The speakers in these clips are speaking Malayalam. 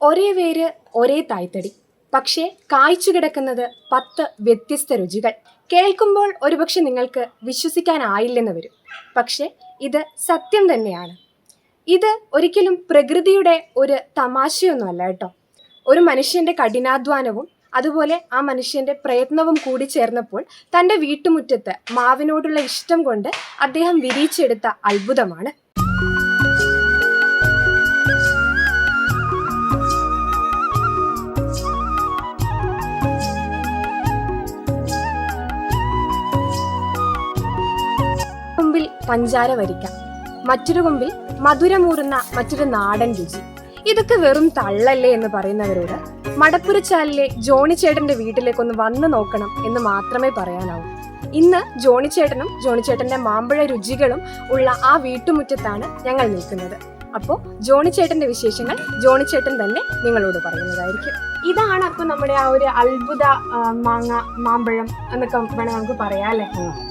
ഒരേ വേര് ഒരേ തായ്തടി, പക്ഷേ കായ്ച്ചു കിടക്കുന്നത് 10 വ്യത്യസ്ത രുചികൾ. കേൾക്കുമ്പോൾ ഒരുപക്ഷെ നിങ്ങൾക്ക് വിശ്വസിക്കാനായില്ലെന്ന് വരും, പക്ഷേ ഇത് സത്യം തന്നെയാണ്. ഇത് ഒരിക്കലും പ്രകൃതിയുടെ ഒരു തമാശയൊന്നുമല്ല കേട്ടോ. ഒരു മനുഷ്യൻ്റെ കഠിനാധ്വാനവും അതുപോലെ ആ മനുഷ്യൻ്റെ പ്രയത്നവും കൂടി ചേർന്നപ്പോൾ തൻ്റെ വീട്ടുമുറ്റത്ത് മാവിനോടുള്ള ഇഷ്ടം കൊണ്ട് അദ്ദേഹം വിരിയിച്ചെടുത്ത അത്ഭുതമാണ്. കൊമ്പിൽ പഞ്ചാര വരിക്ക, മറ്റൊരു കൊമ്പിൽ മധുരമൂറുന്ന മറ്റൊരു നാടൻ രുചി. ഇതൊക്കെ വെറും തള്ളല്ലേ എന്ന് പറയുന്നവരോട് മടപ്പുരച്ചാലിലെ ജോണിച്ചേട്ടന്റെ വീട്ടിലേക്കൊന്ന് വന്നു നോക്കണം എന്ന് മാത്രമേ പറയാനാവൂ. ഇന്ന് ജോണിച്ചേട്ടനും ജോണിച്ചേട്ടന്റെ മാമ്പഴ രുചികളും ഉള്ള ആ വീട്ടുമുറ്റത്താണ് ഞങ്ങൾ നിൽക്കുന്നത്. അപ്പോൾ ജോണിച്ചേട്ടന്റെ വിശേഷങ്ങൾ ജോണിച്ചേട്ടൻ തന്നെ നിങ്ങളോട് പറയുന്നതായിരിക്കും. ഇതാണ് അപ്പൊ നമ്മുടെ ആ ഒരു അത്ഭുത മാമ്പഴം എന്നൊക്കെ വേണം നമുക്ക് പറയാം അല്ലേ?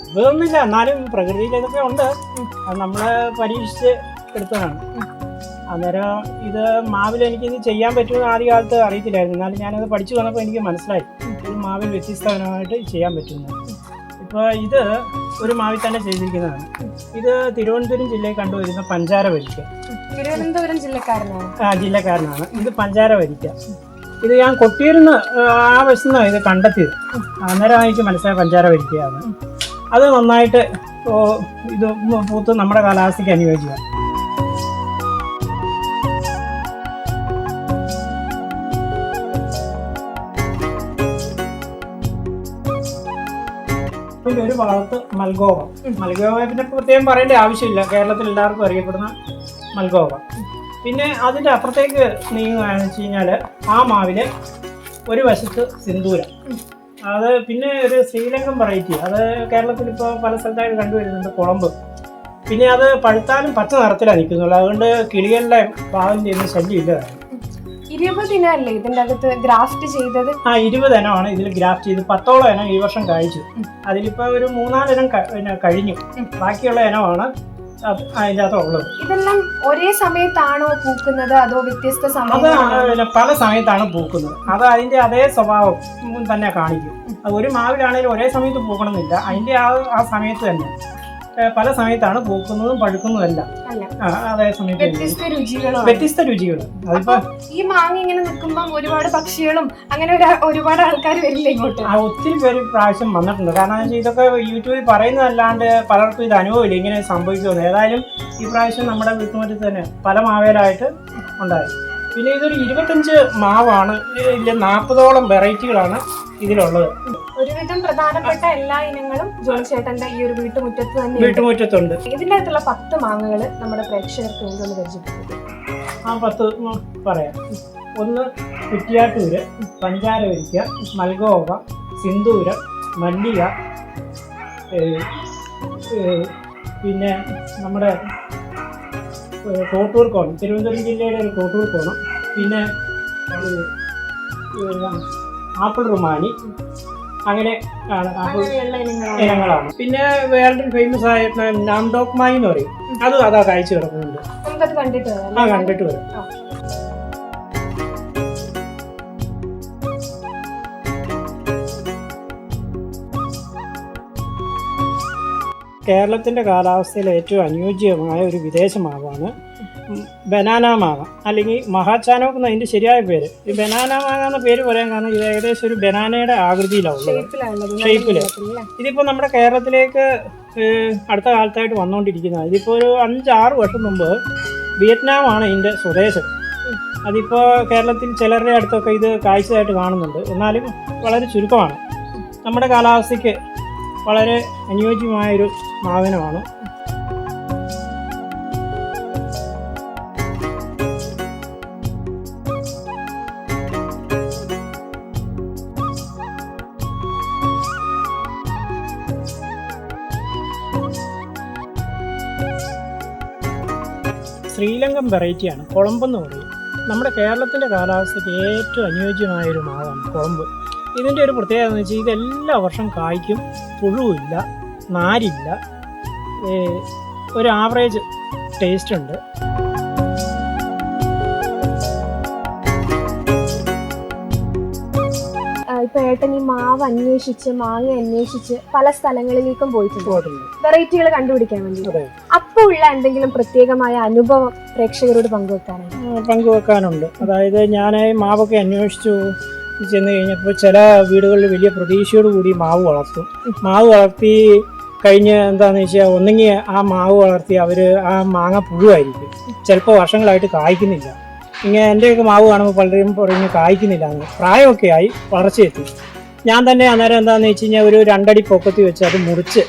ഇതൊന്നുമില്ല, എന്നാലും പ്രകൃതിയിൽ ഇതൊക്കെ ഉണ്ട്. അത് നമ്മള് പരീക്ഷിച്ച് എടുത്തതാണ്. അന്നേരം ഇത് മാവിൽ എനിക്കിത് ചെയ്യാൻ പറ്റുമെന്ന് ആദ്യ കാലത്ത് അറിയത്തില്ലായിരുന്നു. എന്നാലും ഞാനത് പഠിച്ചു വന്നപ്പോൾ എനിക്ക് മനസ്സിലായി ഇത് മാവിൽ വ്യത്യസ്തമായിട്ട് ചെയ്യാൻ പറ്റുന്നത്. ഇപ്പോൾ ഇത് ഒരു മാവിൽ തന്നെ ചെയ്തിരിക്കുന്നതാണ്. ഇത് തിരുവനന്തപുരം ജില്ലയിൽ കണ്ടുവരുന്ന പഞ്ചാര വരിക്ക. തിരുവനന്തപുരം ജില്ലക്കാരനാണ്? ജില്ലക്കാരനാണ്. ഇത് പഞ്ചാര വരിക്ക. ഇത് ഞാൻ കൊട്ടിയൂരിന്ന് ആ വശത്തുനിന്നാണ് ഇത് കണ്ടെത്തിയത്. അന്നേരം എനിക്ക് മനസ്സിലായ പഞ്ചാര വരിക്കയാണ്. അത് നന്നായിട്ട് ഇത് പൂത്ത് നമ്മുടെ കാലാവസ്ഥയ്ക്ക് അനുയോജ്യമാണ്. പിന്നെ ഒരു ഭാഗത്ത് മൽഗോവ. പിന്നെ പ്രത്യേകം പറയേണ്ട ആവശ്യമില്ല, കേരളത്തിൽ എല്ലാവർക്കും അറിയപ്പെടുന്ന മൽഗോവ. പിന്നെ അതിൻ്റെ അപ്പുറത്തേക്ക് നീങ്ങുകയാണെന്ന് വെച്ച് കഴിഞ്ഞാൽ ആ മാവില് ഒരു വശത്ത് സിന്ദൂരം. അത് പിന്നെ ഒരു ശ്രീലങ്കൻ വെറൈറ്റി, അത് കേരളത്തിൽ ഇപ്പോൾ പല സ്ഥലത്തായിട്ട് കണ്ടുവരുന്നുണ്ട്, കുളമ്പ്. പിന്നെ അത് പഴുത്താലും പച്ച നിറത്തിലാണ് നിൽക്കുന്നുള്ളൂ, അതുകൊണ്ട് കിളികളുടെ പാവിൻ്റെ ഒന്നും ശല്യമില്ല. 20 ഇനമല്ലേ ഇതിൻ്റെ അകത്ത് ഗ്രാഫ്റ്റ് ചെയ്തത്? 20 ഇനമാണ് ഇതിൽ ഗ്രാഫ്റ്റ് ചെയ്ത്. 10ഓളം ഇനം ഈ വർഷം കഴിച്ചു. അതിലിപ്പോൾ ഒരു 3-4 ഇനം കഴിഞ്ഞു. ബാക്കിയുള്ള ഇനമാണ് അതിൻ്റെ അകത്തുള്ളത്. ഇതെല്ലാം ഒരേ സമയത്താണോ പൂക്കുന്നത് അതോ വ്യത്യസ്ത സമയം? അത് പല സമയത്താണ് പൂക്കുന്നത്. അത് അതിൻ്റെ അതേ സ്വഭാവം തന്നെ കാണിക്കും. അത് ഒരു മാവിലാണെങ്കിലും ഒരേ സമയത്ത് പൂക്കണമെന്നില്ല, അതിൻ്റെ ആ സമയത്ത് തന്നെ പല സമയത്താണ് പൂക്കുന്നതും പഴുക്കുന്നതും അതേ സമയത്ത്. വ്യത്യസ്ത രുചികൾ. അതിപ്പോ ഈ മാങ്ങ ഇങ്ങനെ നിൽക്കുമ്പോൾ ഒരുപാട് പക്ഷികളും അങ്ങനെ ഒരുപാട് ആൾക്കാർ വരില്ല ഇങ്ങോട്ട്? ഒത്തിരി പേര് പ്രാവശ്യം വന്നിട്ടുണ്ട്. കാരണം ഇതൊക്കെ യൂട്യൂബിൽ പറയുന്നതല്ലാണ്ട് പലർക്കും ഇത് അനുഭവമില്ല ഇങ്ങനെ സംഭവിക്കുമെന്ന്. ഏതായാലും ഈ പ്രാവശ്യം നമ്മുടെ വീട്ടുമുറ്റത്ത് തന്നെ പല മാവേലായിട്ട് ഉണ്ടായി. പിന്നെ ഇതൊരു 25 മാവാണ്. ഇതിൽ 40ഓളം വെറൈറ്റികളാണ് ഇതിലുള്ളത്. ഒരുവിധം പ്രധാനപ്പെട്ട എല്ലാ ഇനങ്ങളും ജോണിച്ചേട്ടന്റെ ഈ ഒരു വീട്ടുമുറ്റത്തുണ്ട്. ഇതിന്റെ അകത്തുള്ള 10 മാങ്ങകൾ നമ്മുടെ പ്രേക്ഷകർക്ക് വേണ്ടി ഒന്ന് പരിചയപ്പെടുത്തും. ആ 10 പറയാം. ഒന്ന് കുറ്റിയാട്ടൂര്, പഞ്ചാര വരിക്ക, മൽഗോവ, സിന്ദൂരം, മല്ലിക, പിന്നെ നമ്മുടെ കോട്ടൂർ കോണം, തിരുവനന്തപുരം ജില്ലയുടെ ഒരു കോട്ടൂർ കോണം, പിന്നെ ആപ്പിൾ റുമാനി, അങ്ങനെ ആണ് ഇനങ്ങളാണ്. പിന്നെ വേൾഡ് ഫേമസ് ആയ നാംഡോക്മായി എന്ന് പറയും, അതാ കാഴ്ച കിടക്കുന്നുണ്ട്. കണ്ടിട്ട് വരാം. കേരളത്തിൻ്റെ കാലാവസ്ഥയിൽ ഏറ്റവും അനുയോജ്യമായ ഒരു വിദേശ മാവാണ് ബനാന മാങ്ങ, അല്ലെങ്കിൽ മഹാചാനോക്ക് എന്ന അതിൻ്റെ ശരിയായ പേര്. ഈ ബനാന മാങ്ങ എന്ന പേര് പറയാൻ കാരണം ഇത് ഏകദേശം ഒരു ബനാനയുടെ ആകൃതിയിലാണ് ഉള്ളത്, ഷേപ്പിൽ. ഇതിപ്പോൾ നമ്മുടെ കേരളത്തിലേക്ക് അടുത്ത കാലത്തായിട്ട് വന്നുകൊണ്ടിരിക്കുന്നതാണ്. ഇതിപ്പോൾ ഒരു 5-6 വർഷം മുമ്പ് വിയറ്റ്നാമാണ് ഇതിൻ്റെ സ്വദേശം. അതിപ്പോൾ കേരളത്തിൽ ചിലരുടെ അടുത്തൊക്കെ ഇത് കാഴ്ചയായിട്ട് കാണുന്നുണ്ട്, എന്നാലും വളരെ ചുരുക്കമാണ്. നമ്മുടെ കാലാവസ്ഥയ്ക്ക് വളരെ അനുയോജ്യമായൊരു മാവിനമാണ്. ശ്രീലങ്കൻ വെറൈറ്റിയാണ്, കുളമ്പെന്ന് പറയും. നമ്മുടെ കേരളത്തിൻ്റെ കാലാവസ്ഥയ്ക്ക് ഏറ്റവും അനുയോജ്യമായൊരു മാവാണ് കുളമ്പ്. ഇതിൻ്റെ ഒരു പ്രത്യേകത എന്ന് വെച്ചാൽ ഇതെല്ലാ വർഷം കായ്ക്കും, പുഴുവില്ല, നാരില്ല, ഒരു ആവറേജ് ടേസ്റ്റ് ഉണ്ട്. ഇപ്പൊ ഏട്ടൻ ഈ മാവ് അന്വേഷിച്ച് മാങ്ങ അന്വേഷിച്ച് പല സ്ഥലങ്ങളിലേക്കും പോയിട്ടുണ്ട് പോയിട്ടുണ്ട്. വെറൈറ്റികൾ കണ്ടുപിടിക്കാൻ വേണ്ടി. അതെ. അപ്പോൾ ഉള്ള എന്തെങ്കിലും പ്രത്യേകമായ അനുഭവം പ്രേക്ഷകരോട് പങ്കുവെക്കാനുണ്ട്? പങ്കുവെക്കാനുണ്ട്. അതായത് ഞാൻ മാവൊക്കെ അന്വേഷിച്ചു ചെന്ന് കഴിഞ്ഞപ്പോൾ ചില വീടുകളിൽ വലിയ പ്രതീക്ഷയോടുകൂടി മാവ് വളർത്തും. മാവ് വളർത്തി കഴിഞ്ഞ് എന്താണെന്ന് വെച്ചാൽ ഒന്നെങ്കിൽ ആ മാവ് വളർത്തി അവർ ആ മാങ്ങ പുഴുവായിരിക്കും, ചിലപ്പോൾ വർഷങ്ങളായിട്ട് കായ്ക്കുന്നില്ല. ഇങ്ങനെ എൻ്റെയൊക്കെ മാവ് കാണുമ്പോൾ പലരും പറഞ്ഞ് കായ്ക്കുന്നില്ല എന്ന്. പ്രായമൊക്കെ ആയി, വളർച്ചയെത്തി. ഞാൻ തന്നെ അന്നേരം എന്താണെന്ന് വെച്ച് കഴിഞ്ഞാൽ ഒരു 2 അടി പൊക്കത്തി വെച്ച് അത് മുറിച്ച്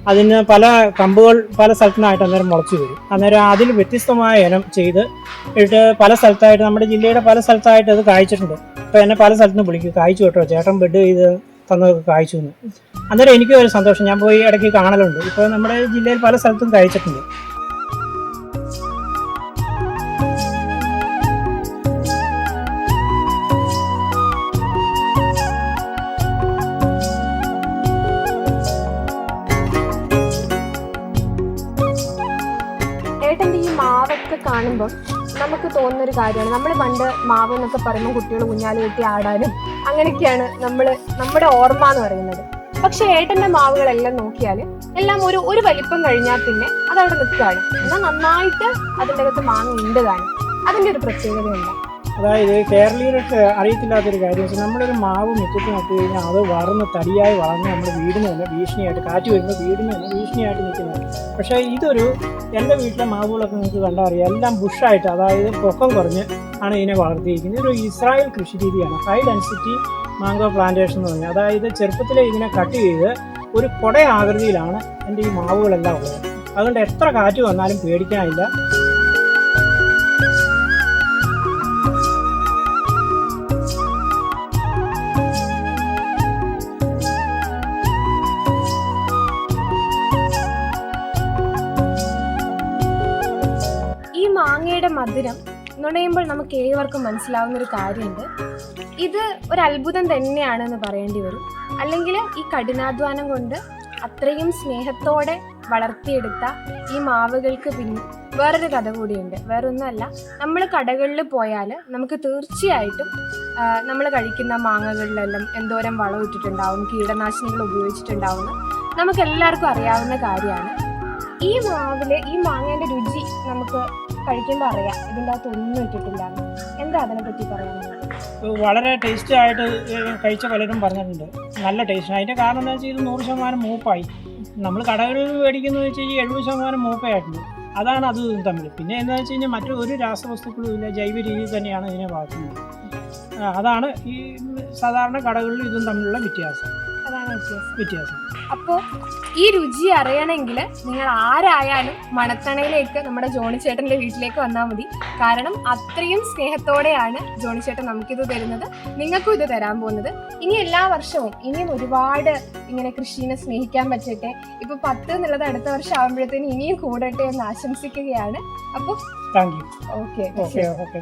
അതിന് പല കമ്പുകൾ പല സ്ഥലത്തുനിന്നായിട്ട് അന്നേരം മുളച്ച് വരും. അന്നേരം അതിൽ വ്യത്യസ്തമായ ഇനം ചെയ്ത് ഇട്ട് പല സ്ഥലത്തായിട്ട് നമ്മുടെ ജില്ലയുടെ പല സ്ഥലത്തായിട്ട് അത് കായ്ച്ചിട്ടുണ്ട്. ഇപ്പോൾ എന്നെ പല സ്ഥലത്തുനിന്ന് വിളിക്കും, കായ്ച്ചു കേട്ടോ ചേട്ടൻ ബെഡ് ചെയ്ത് തന്നതൊക്കെ കായ്ച്ചു എന്ന്. അന്നേരം എനിക്കും ഒരു സന്തോഷം. ഞാൻ പോയി ഇടയ്ക്ക് കാണലുണ്ട്. ഇപ്പോൾ നമ്മുടെ ജില്ലയിൽ പല സ്ഥലത്തും കായ്ച്ചിട്ടുണ്ട്. ഏട്ടൻ്റെ ഈ മാവൊക്കെ കാണുമ്പോൾ നമുക്ക് തോന്നുന്നൊരു കാര്യമാണ്, നമ്മൾ പണ്ട് മാവ് എന്നൊക്കെ പറയുമ്പോൾ കുട്ടികൾ കുഞ്ഞാലി കെട്ടി ആടാനും അങ്ങനെയൊക്കെയാണ് നമ്മുടെ ഓർമ്മ എന്ന് പറയുന്നത്. പക്ഷെ ഏട്ടൻ്റെ മാവുകളെല്ലാം നോക്കിയാൽ എല്ലാം ഒരു വലിപ്പം കഴിഞ്ഞാൽ പിന്നെ അതവിടെ നിൽക്കുകയാണ്. എന്നാൽ നന്നായിട്ട് അതിൻ്റെ അകത്ത് മാങ്ങ ഉണ്ട് താനും. അതിൻ്റെ ഒരു പ്രത്യേകതയുണ്ട്. അതായത് കേരളീയർക്ക് അറിയത്തില്ലാത്തൊരു കാര്യം വെച്ചാൽ നമ്മളൊരു മാവ് മുറ്റത്ത് നട്ടു കഴിഞ്ഞാൽ അത് വളർന്ന് തടിയായി വളർന്ന് നമ്മുടെ വീടിന് തന്നെ ഭീഷണിയായിട്ട്, കാറ്റ് വരുമ്പോൾ വീടിന് തന്നെ ഭീഷണിയായിട്ട് നിൽക്കുന്നത്. പക്ഷേ ഇതൊരു എൻ്റെ വീട്ടിലെ മാവുകളൊക്കെ നിങ്ങൾക്ക് കണ്ടാൽ അറിയാം, എല്ലാം ബുഷായിട്ട്, അതായത് പൊക്കം കുറഞ്ഞ് ആണ് ഇതിനെ വളർത്തിയിരിക്കുന്നത്. ഒരു ഇസ്രായേൽ കൃഷി രീതിയാണ്, ഹൈ ഡെൻസിറ്റി മാംഗോ പ്ലാന്റേഷൻ എന്ന് പറഞ്ഞാൽ. അതായത് ചെറുപ്പത്തിലെ ഇതിനെ കട്ട് ചെയ്ത് ഒരു കുട ആകൃതിയിലാണ് എൻ്റെ ഈ മാവുകളെല്ലാം ഉള്ളത്. അതുകൊണ്ട് എത്ര കാറ്റ് വന്നാലും പേടിക്കാനില്ല. മാങ്ങയുടെ മധുരം നുണയുമ്പോൾ നമുക്ക് ഏവർക്കും മനസ്സിലാവുന്ന ഒരു കാര്യമുണ്ട്. ഇത് ഒരു അത്ഭുതം തന്നെയാണെന്ന് പറയേണ്ടി വരും. അല്ലെങ്കിൽ ഈ കഠിനാധ്വാനം കൊണ്ട് അത്രയും സ്നേഹത്തോടെ വളർത്തിയെടുത്ത ഈ മാവുകൾക്ക് പിന്നെ വേറൊരു കഥ കൂടിയുണ്ട്. വേറൊന്നുമല്ല, നമ്മൾ കടകളിൽ പോയാൽ നമുക്ക് തീർച്ചയായിട്ടും നമ്മൾ കഴിക്കുന്ന മാങ്ങകളിലെല്ലാം എന്തോരം വളം ഇട്ടിട്ടുണ്ടാവും, കീടനാശിനികൾ ഉപയോഗിച്ചിട്ടുണ്ടാവും, നമുക്ക് എല്ലാവർക്കും അറിയാവുന്ന കാര്യമാണ്. ഈ മാങ്ങേൻ്റെ രുചി നമുക്ക് കഴിക്കുമ്പോൾ അറിയാം ഇതിൻ്റെ അകത്ത് ഒന്നും ഇട്ടിട്ടില്ല. എന്താ അതിനെപ്പറ്റി പറയാനുള്ളത്? വളരെ ടേസ്റ്റ് ആയിട്ട് കഴിച്ച പലരും പറഞ്ഞിട്ടുണ്ട്, നല്ല ടേസ്റ്റ്. അതിൻ്റെ കാരണം എന്താ വെച്ചാൽ ഇത് 100% മൂപ്പായി. നമ്മൾ കടകളിൽ മേടിക്കുന്നത് വെച്ച് കഴിഞ്ഞാൽ 70% മൂപ്പയായിട്ടുണ്ട്. അതാണ് അത് തമ്മിൽ. പിന്നെ എന്താ വെച്ച് കഴിഞ്ഞാൽ മറ്റു ഒരു രാസവസ്തുക്കളും ഇല്ല, ജൈവ രീതിയിൽ തന്നെയാണ് ഇതിനെ വളർത്തുന്നത്. അതാണ് ഈ സാധാരണ കടകളിലും ഇതും തമ്മിലുള്ള വ്യത്യാസം. അതാണ് വ്യത്യാസം. അപ്പോൾ ഈ രുചി അറിയണമെങ്കിൽ നിങ്ങൾ ആരായാലും മണത്തണയിലേക്ക് നമ്മുടെ ജോണി ചേട്ടൻ്റെ വീട്ടിലേക്ക് വന്നാൽ മതി. കാരണം അത്രയും സ്നേഹത്തോടെയാണ് ജോണി ചേട്ടൻ നമുക്കിത് തരുന്നത്, നിങ്ങൾക്കും ഇത് തരാൻ പോകുന്നത്. ഇനി എല്ലാ വർഷവും ഇനിയും ഒരുപാട് ഇങ്ങനെ കൃഷിനെ സ്നേഹിക്കാൻ പറ്റട്ടെ. ഇപ്പോൾ 10 എന്നുള്ളത് അടുത്ത വർഷം ആകുമ്പോഴത്തേന് ഇനിയും കൂടട്ടെ എന്ന് ആശംസിക്കുകയാണ്. അപ്പോൾ താങ്ക് യു. ഓക്കെ.